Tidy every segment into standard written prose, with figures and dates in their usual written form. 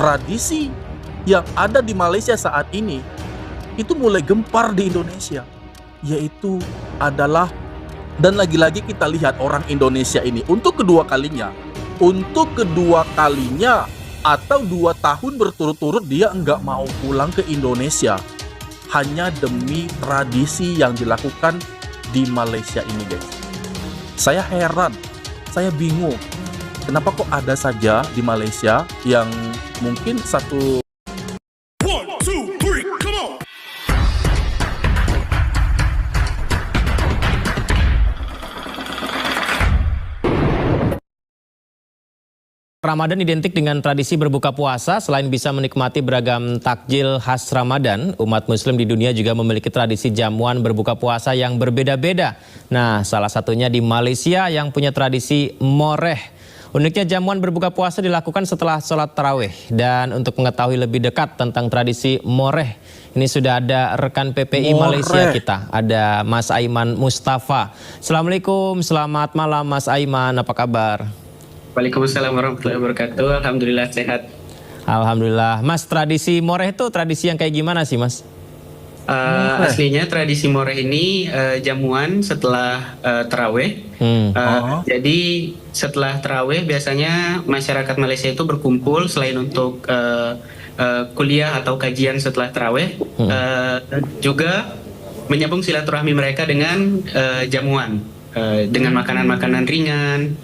tradisi yang ada di Malaysia saat ini itu mulai gempar di Indonesia, yaitu adalah, dan lagi-lagi kita lihat orang Indonesia ini untuk kedua kalinya atau 2 tahun berturut-turut dia nggak mau pulang ke Indonesia hanya demi tradisi yang dilakukan di Malaysia ini, guys. Saya heran, saya bingung, kenapa kok ada saja di Malaysia yang mungkin satu. Ramadan identik dengan tradisi berbuka puasa. Selain bisa menikmati beragam takjil khas Ramadan, umat muslim di dunia juga memiliki tradisi jamuan berbuka puasa yang berbeda-beda. Nah, salah satunya di Malaysia yang punya tradisi moreh. Uniknya jamuan berbuka puasa dilakukan setelah sholat tarawih. Dan untuk mengetahui lebih dekat tentang tradisi moreh, ini sudah ada rekan PPI Malaysia kita, ada Mas Aiman Mustafa. Assalamualaikum, selamat malam Mas Aiman, apa kabar? Waalaikumsalam warahmatullahi wabarakatuh. Alhamdulillah sehat. Alhamdulillah. Mas, tradisi moreh itu tradisi yang kayak gimana sih, Mas? Aslinya tradisi moreh ini jamuan setelah taraweh. Jadi setelah taraweh biasanya masyarakat Malaysia itu berkumpul selain untuk kuliah atau kajian setelah taraweh, juga menyambung silaturahmi mereka dengan jamuan, dengan makanan-makanan ringan.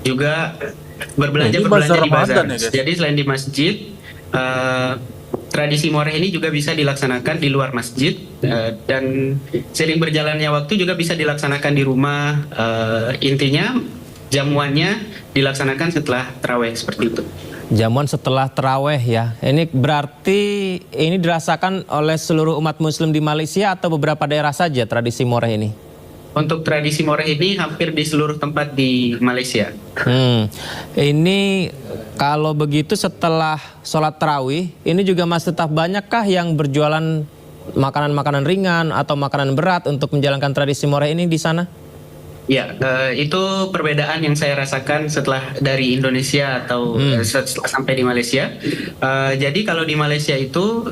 Juga berbelanja di bazar. Ya, jadi selain di masjid, tradisi moreh ini juga bisa dilaksanakan di luar masjid, dan sering berjalannya waktu juga bisa dilaksanakan di rumah. Intinya jamuannya dilaksanakan setelah taraweh seperti itu. Jamuan setelah taraweh ya. Ini berarti ini dirasakan oleh seluruh umat muslim di Malaysia atau beberapa daerah saja tradisi moreh ini? Untuk tradisi moreh ini hampir di seluruh tempat di Malaysia. Ini kalau begitu setelah sholat tarawih, ini juga masih tetap banyakkah yang berjualan makanan-makanan ringan atau makanan berat untuk menjalankan tradisi moreh ini di sana? Ya, itu perbedaan yang saya rasakan setelah dari Indonesia atau setelah sampai di Malaysia. Jadi kalau di Malaysia itu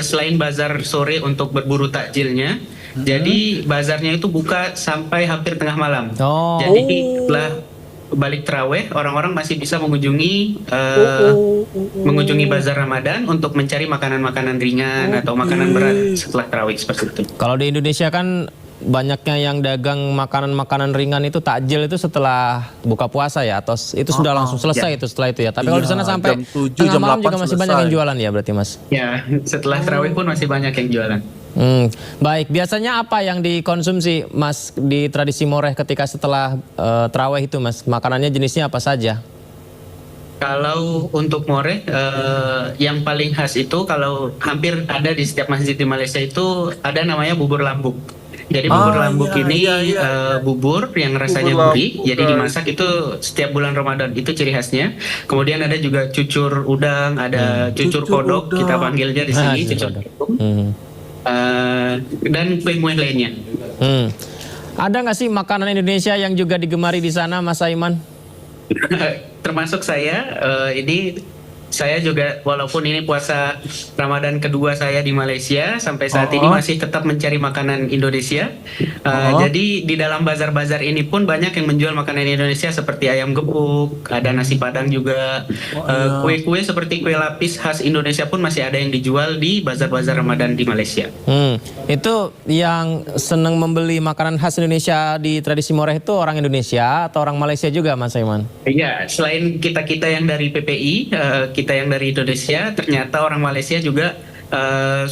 selain bazar sore untuk berburu takjilnya, jadi bazarnya itu buka sampai hampir tengah malam. Jadi setelah balik taraweh, orang-orang masih bisa mengunjungi bazar Ramadan untuk mencari makanan-makanan ringan atau makanan berat setelah tarawih seperti itu. Kalau di Indonesia kan banyaknya yang dagang makanan-makanan ringan itu takjil itu setelah buka puasa ya, atau itu sudah langsung selesai itu setelah itu ya. Tapi kalau di sana sampai tengah malam juga masih banyak yang jualan ya berarti, Mas? Ya, setelah tarawih pun masih banyak yang jualan. Baik, biasanya apa yang dikonsumsi Mas di tradisi moreh ketika setelah tarawih itu, Mas? Makanannya jenisnya apa saja? Kalau untuk moreh, yang paling khas itu kalau hampir ada di setiap masjid di Malaysia itu ada namanya bubur lambuk. Jadi bubur lambuk ini bubur yang rasanya gurih, jadi dimasak itu setiap bulan Ramadan, itu ciri khasnya. Kemudian ada juga cucur udang, ada cucur kodok, kita panggilnya di sini cucur kodok. Dan kue-kue lainnya. Ada nggak sih makanan Indonesia yang juga digemari di sana, Mas Aiman? Termasuk saya, ini saya juga walaupun ini puasa Ramadan kedua saya di Malaysia, sampai saat ini masih tetap mencari makanan Indonesia. Jadi di dalam bazar-bazar ini pun banyak yang menjual makanan Indonesia seperti ayam gepuk, ada nasi padang juga, kue-kue seperti kue lapis khas Indonesia pun masih ada yang dijual di bazar-bazar Ramadan di Malaysia. Itu yang senang membeli makanan khas Indonesia di tradisi moreh itu orang Indonesia atau orang Malaysia juga, Mas Aiman? Iya, selain kita-kita yang dari PPI, kita yang dari Indonesia, ternyata orang Malaysia juga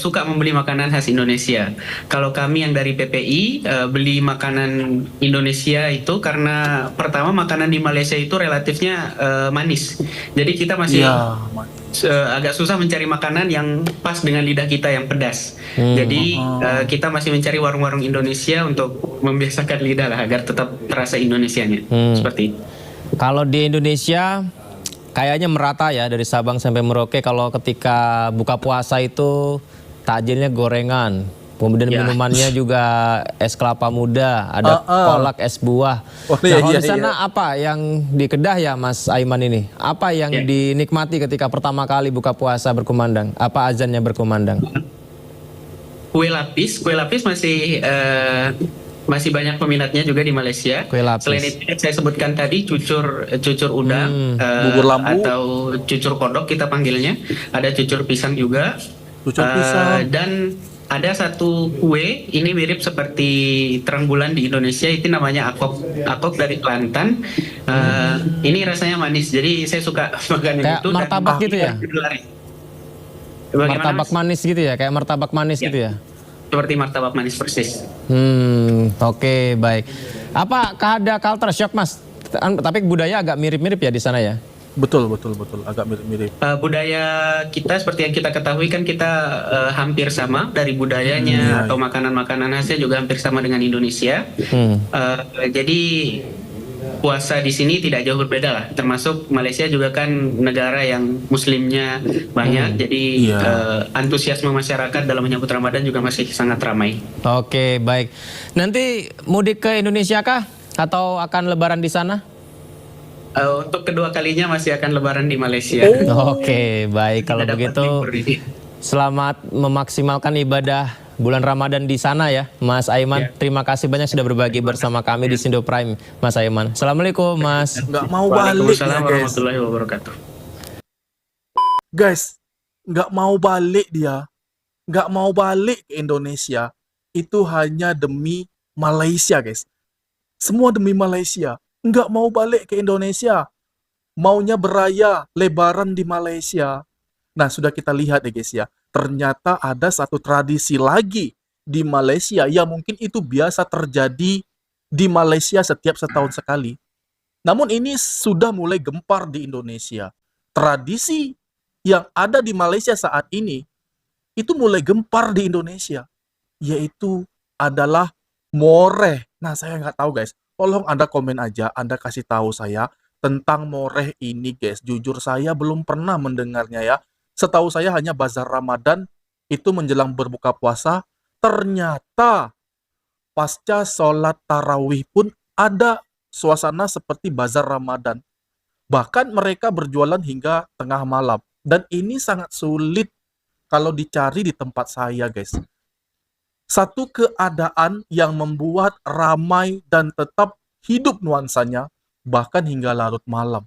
suka membeli makanan khas Indonesia. Kalau kami yang dari PPI beli makanan Indonesia itu karena pertama makanan di Malaysia itu relatifnya manis. Jadi kita masih agak susah mencari makanan yang pas dengan lidah kita yang pedas. Jadi kita masih mencari warung-warung Indonesia untuk membiasakan lidah lah agar tetap terasa Indonesianya. Seperti itu. Kalau di Indonesia kayaknya merata ya dari Sabang sampai Merauke, kalau ketika buka puasa itu takjilnya gorengan, Kemudian Ya. minumannya juga es kelapa muda, ada kolak, es buah. Oh, Nah, iya, kalau iya, di sana apa yang di Kedah ya Mas Aiman ini? Apa yang Ya. dinikmati ketika pertama kali buka puasa berkumandang? Apa azannya berkumandang? Kue lapis masih banyak peminatnya juga di Malaysia. Kue lapis. Selain itu yang saya sebutkan tadi cucur udang, Bubur lambu. atau cucur kodok kita panggilnya. Ada cucur pisang juga. Cucur pisang. Dan ada satu kue ini mirip seperti terang bulan di Indonesia, itu namanya akok. Akok dari Kelantan. Ini rasanya manis, jadi saya suka makan Kayak itu. martabak gitu ya? Bagaimana, Martabak Mas? manis gitu ya? Kayak martabak manis Ya. gitu ya? Seperti martabak manis persis. Oke, baik. Apakah ada culture shock, Mas? Tapi budaya agak mirip-mirip ya di sana ya? Betul, agak mirip-mirip. Budaya kita seperti yang kita ketahui kan kita hampir sama dari budayanya, atau makanan-makanan khasnya juga hampir sama dengan Indonesia. Jadi puasa di sini tidak jauh berbeda lah. Termasuk Malaysia juga kan negara yang muslimnya banyak, jadi Iya. antusiasme masyarakat dalam menyambut Ramadan juga masih sangat ramai. Oke, baik. Nanti mudik ke Indonesia kah? Atau akan lebaran di sana? Untuk kedua kalinya masih akan lebaran di Malaysia. Oke, baik. Kalau Tidak dapat begitu, libur ini. selamat memaksimalkan ibadah bulan Ramadan di sana ya, Mas Aiman. Ya. Terima kasih banyak sudah berbagi bersama kami di Sindo Prime, Mas Aiman. Assalamualaikum, Mas. Nggak mau balik ya, Waalaikumsalam guys. warahmatullahi wabarakatuh. Guys, nggak mau balik dia. Nggak mau balik ke Indonesia. Itu hanya demi Malaysia, guys. Semua demi Malaysia. Nggak mau balik ke Indonesia. Maunya beraya, lebaran di Malaysia. Nah, sudah kita lihat ya, guys ya. Ternyata ada satu tradisi lagi di Malaysia yang mungkin itu biasa terjadi di Malaysia setiap setahun sekali. Namun ini sudah mulai gempar di Indonesia. Tradisi yang ada di Malaysia saat ini itu mulai gempar di Indonesia, yaitu adalah moreh. Nah, saya nggak tahu, guys. Tolong Anda komen aja, Anda kasih tahu saya tentang moreh ini, guys. Jujur saya belum pernah mendengarnya ya. Setahu saya hanya bazar Ramadan itu menjelang berbuka puasa. Ternyata pasca sholat tarawih pun ada suasana seperti bazar Ramadan. Bahkan mereka berjualan hingga tengah malam. Dan ini sangat sulit kalau dicari di tempat saya, guys. Satu keadaan yang membuat ramai dan tetap hidup nuansanya, bahkan hingga larut malam.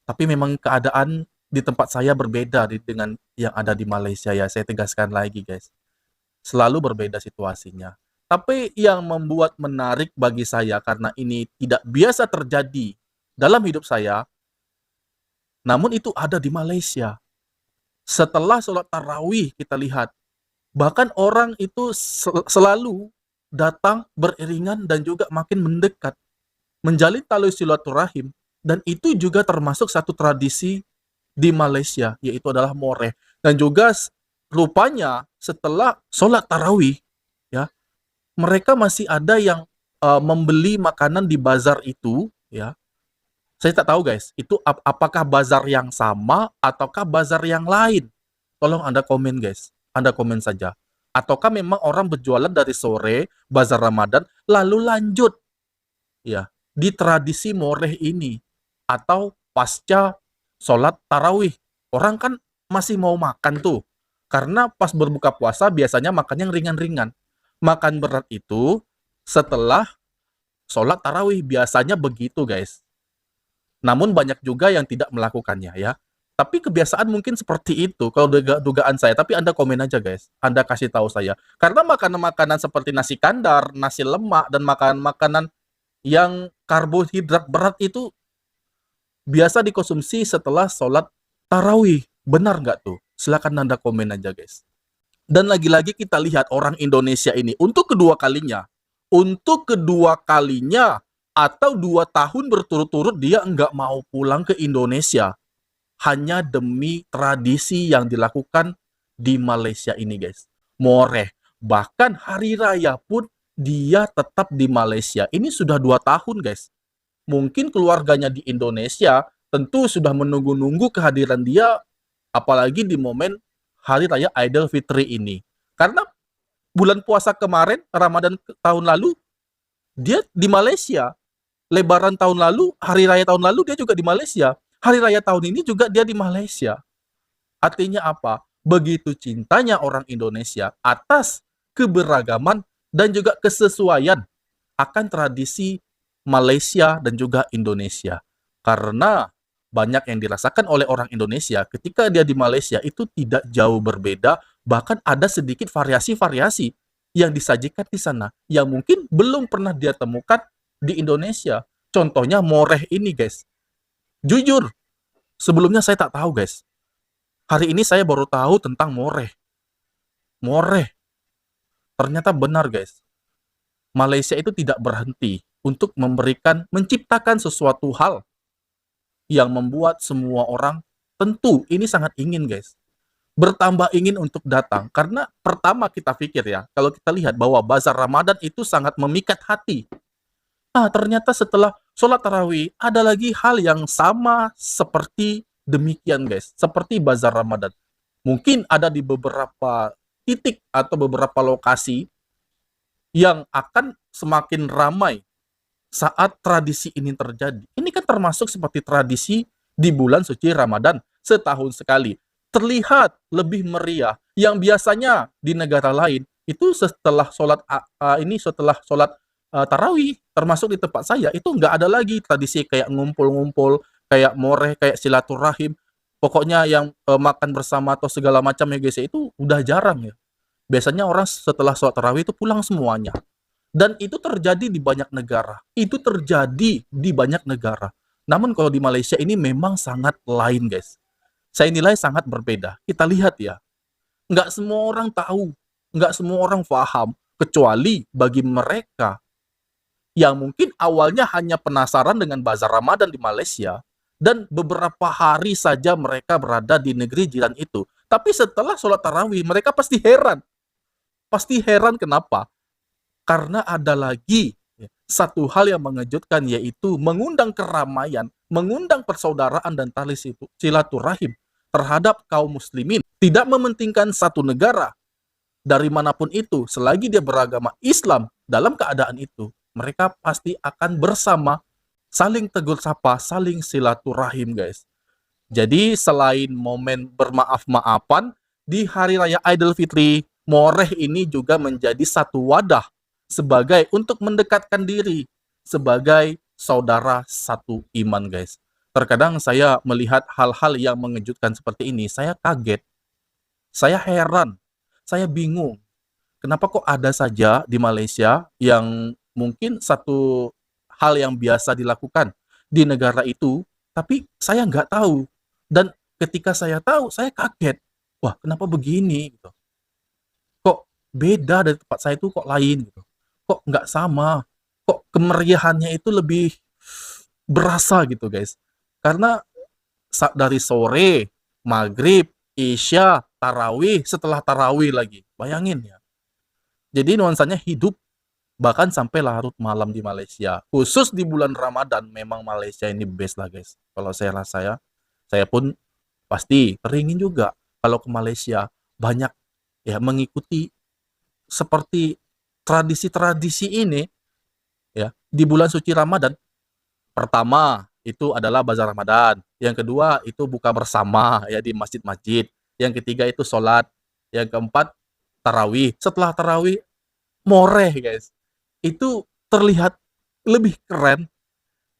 Tapi memang keadaan di tempat saya berbeda dengan yang ada di Malaysia ya. Saya tegaskan lagi, guys. Selalu berbeda situasinya. Tapi yang membuat menarik bagi saya karena ini tidak biasa terjadi dalam hidup saya, namun itu ada di Malaysia. Setelah sholat tarawih kita lihat, bahkan orang itu selalu datang beriringan dan juga makin mendekat, menjalin tali silaturahim, dan itu juga termasuk satu tradisi di Malaysia, yaitu adalah moreh. Dan juga rupanya setelah sholat tarawih, ya, mereka masih ada yang membeli makanan di bazar itu, ya. Saya tak tahu, guys, itu apakah bazar yang sama ataukah bazar yang lain? Tolong Anda komen, guys. Anda komen saja. Ataukah memang orang berjualan dari sore bazar Ramadan lalu lanjut ya di tradisi moreh ini, atau pasca sholat tarawih. Orang kan masih mau makan tuh. Karena pas berbuka puasa biasanya makan yang ringan-ringan. Makan berat itu setelah sholat tarawih. Biasanya begitu, guys. Namun banyak juga yang tidak melakukannya ya. Tapi kebiasaan mungkin seperti itu kalau dugaan saya. Tapi Anda komen aja, guys. Anda kasih tahu saya. Karena makanan-makanan seperti nasi kandar, nasi lemak, dan makanan-makanan yang karbohidrat berat itu biasa dikonsumsi setelah sholat tarawih. Benar nggak tuh? Silakan Anda komen aja, guys. Dan lagi-lagi kita lihat orang Indonesia ini untuk kedua kalinya atau 2 tahun berturut-turut dia nggak mau pulang ke Indonesia hanya demi tradisi yang dilakukan di Malaysia ini, guys. Moreh. Bahkan hari raya pun dia tetap di Malaysia. Ini sudah 2 tahun, guys. Mungkin keluarganya di Indonesia tentu sudah menunggu-nunggu kehadiran dia, apalagi di momen Hari Raya Idul Fitri ini. Karena bulan puasa kemarin, Ramadan tahun lalu, dia di Malaysia. Lebaran tahun lalu, hari raya tahun lalu dia juga di Malaysia. Hari raya tahun ini juga dia di Malaysia. Artinya apa? Begitu cintanya orang Indonesia atas keberagaman dan juga kesesuaian akan tradisi Malaysia dan juga Indonesia. Karena banyak yang dirasakan oleh orang Indonesia ketika dia di Malaysia itu tidak jauh berbeda, bahkan ada sedikit variasi-variasi yang disajikan di sana yang mungkin belum pernah dia temukan di Indonesia. Contohnya moreh ini, guys. Jujur, sebelumnya saya tak tahu, guys. Hari ini saya baru tahu tentang moreh. Moreh. Ternyata benar, guys. Malaysia itu tidak berhenti untuk menciptakan sesuatu hal yang membuat semua orang tentu ini sangat ingin, guys. Bertambah ingin untuk datang. Karena pertama kita pikir ya, kalau kita lihat bahwa bazar Ramadan itu sangat memikat hati. Ternyata setelah sholat tarawih, ada lagi hal yang sama seperti demikian, guys. Seperti bazar Ramadan. Mungkin ada di beberapa titik atau beberapa lokasi yang akan semakin ramai saat tradisi ini terjadi. Ini kan termasuk seperti tradisi di bulan suci Ramadan setahun sekali. Terlihat lebih meriah. Yang biasanya di negara lain, itu setelah sholat tarawih, termasuk di tempat saya, itu nggak ada lagi tradisi kayak ngumpul-ngumpul, kayak moreh, kayak silaturahim. Pokoknya yang makan bersama atau segala macam ya guys, itu udah jarang ya. Biasanya orang setelah sholat tarawih itu pulang semuanya. Dan itu terjadi di banyak negara. Itu terjadi di banyak negara. Namun kalau di Malaysia ini memang sangat lain guys. Saya nilai sangat berbeda. Kita lihat ya. Nggak semua orang tahu. Nggak semua orang paham. Kecuali bagi mereka yang mungkin awalnya hanya penasaran dengan bazar Ramadan di Malaysia, dan beberapa hari saja mereka berada di negeri jiran itu. Tapi setelah sholat tarawih, mereka pasti heran. Pasti heran kenapa? Karena ada lagi satu hal yang mengejutkan, yaitu mengundang keramaian, mengundang persaudaraan dan tali silaturahim terhadap kaum muslimin. Tidak mementingkan satu negara, dari manapun itu, selagi dia beragama Islam, dalam keadaan itu, mereka pasti akan bersama, saling tegur sapa, saling silaturahim, guys. Jadi selain momen bermaaf-maafan, di Hari Raya Idul Fitri, moreh ini juga menjadi satu wadah sebagai untuk mendekatkan diri sebagai saudara satu iman, guys. Terkadang saya melihat hal-hal yang mengejutkan seperti ini, saya kaget, saya heran, saya bingung. Kenapa kok ada saja di Malaysia yang mungkin satu hal yang biasa dilakukan di negara itu, tapi saya nggak tahu. Dan ketika saya tahu, saya kaget. Wah, kenapa begini? Gitu. Kok beda dari tempat saya itu, kok lain? Gitu. Kok nggak sama? Kok kemeriahannya itu lebih berasa gitu, guys. Karena dari sore, maghrib, isya, tarawih, setelah tarawih lagi. Bayangin ya. Jadi nuansanya hidup bahkan sampai larut malam di Malaysia. Khusus di bulan Ramadan, memang Malaysia ini best lah guys. Kalau saya rasa saya pun pasti teringin juga kalau ke Malaysia, banyak ya mengikuti seperti tradisi-tradisi ini ya di bulan suci Ramadan. Pertama itu adalah bazar Ramadan, yang kedua itu buka bersama ya di masjid-masjid, yang ketiga itu sholat, yang keempat tarawih. Setelah tarawih moreh guys. Itu terlihat lebih keren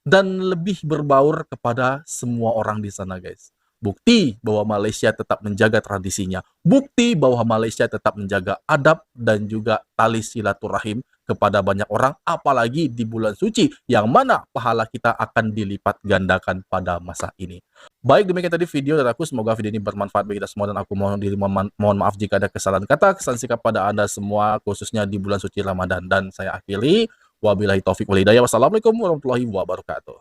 dan lebih berbaur kepada semua orang di sana guys. Bukti bahwa Malaysia tetap menjaga tradisinya. Bukti bahwa Malaysia tetap menjaga adab dan juga tali silaturahim kepada banyak orang, apalagi di bulan suci yang mana pahala kita akan dilipat gandakan pada masa ini. Baik, demikian tadi video dari aku. Semoga video ini bermanfaat bagi kita semua, dan aku mohon maaf jika ada kesalahan kata, kesalahan sikap pada Anda semua, khususnya di bulan suci Ramadan. Dan saya akhiri, wabillahi taufik wal hidayah. Wassalamualaikum warahmatullahi wabarakatuh.